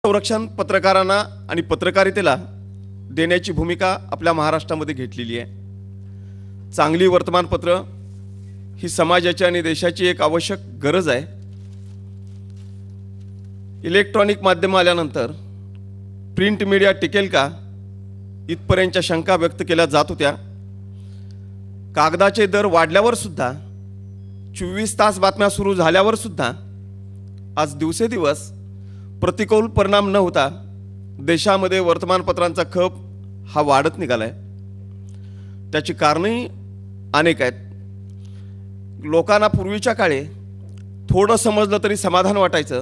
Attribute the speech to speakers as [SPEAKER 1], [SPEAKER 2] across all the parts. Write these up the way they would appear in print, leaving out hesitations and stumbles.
[SPEAKER 1] संरक्षण पत्रकारांना आणि पत्रकारितेला देण्याची भूमिका आपल्या महाराष्ट्रामध्ये घेतलेली आहे। चांगली वर्तमानपत्र ही समाजाची आणि देशाची एक आवश्यक गरज आहे। इलेक्ट्रॉनिक माध्यम आल्यानंतर प्रिंट मीडिया टिकेल का इथपर्यंतच्या शंका व्यक्त केल्या जात होत्या। कागदाचे दर वाढल्यावर सुद्धा 24 तास बातम्या सुरू झाल्यावर सुद्धा आज दिवसेदिवस प्रतिकूल परिणाम न होता देशामध्ये वर्तमानपत्रांचा खप हा वाढत निघालाय। त्याची कारणंही अनेक आहेत। लोकांना पूर्वीच्या काळी थोडं समजलं तरी समाधान वाटायचं,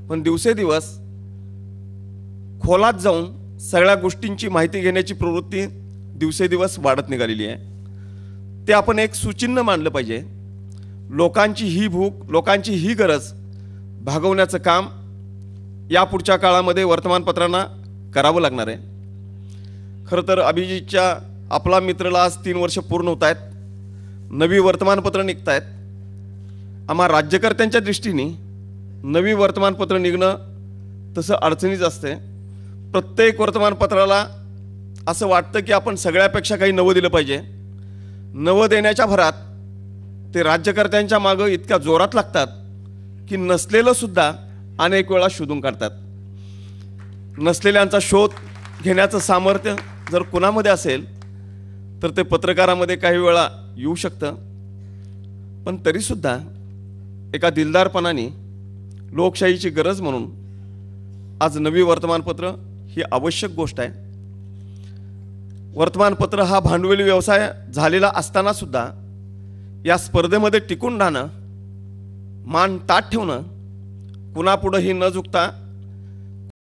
[SPEAKER 1] पण दिवसेदिवस खोलात जाऊन सगळ्या गोष्टींची माहिती घेण्याची प्रवृत्ती दिवसेदिवस वाढत निघालेली आहे। ते आपण एक सुचिन्ह मानलं पाहिजे। लोकांची ही भूक, लोकांची ही गरज भागवण्याचं काम या पुढच्या काळामध्ये वर्तमानपत्रांना करावं लागणार आहे। खरं तर अभिजितच्या आपला मित्रला आज 3 वर्ष पूर्ण होत आहेत। नवी वर्तमानपत्र निघत आहेत। आम्हा राज्यकर्त्यांच्या दृष्टीने नवी वर्तमानपत्र निघणं तसं अडचणीच असते। प्रत्येक वर्तमानपत्राला असं वाटतं की आपण सगळ्यापेक्षा काही नवं दिलं पाहिजे। नवं देण्याच्या भरात ते राज्यकर्त्यांच्या मागं इतक्या जोरात लागतात की नसलेलं सुद्धा अनेक वेळा शोधून काढतात। नसलेल्यांचा शोध घेण्याचं सामर्थ्य जर कुणामध्ये असेल तर ते पत्रकारामध्ये काही वेळा येऊ शकतं, पण तरीसुद्धा एका दिलदारपणाने लोकशाहीची गरज म्हणून आज नवी वर्तमानपत्र ही आवश्यक गोष्ट आहे। वर्तमानपत्र हा भांडवली व्यवसाय झालेला असताना सुद्धा या स्पर्धेमध्ये टिकून राहणं, मान ताठ ठेवणं, कुणापुढेही न झुकता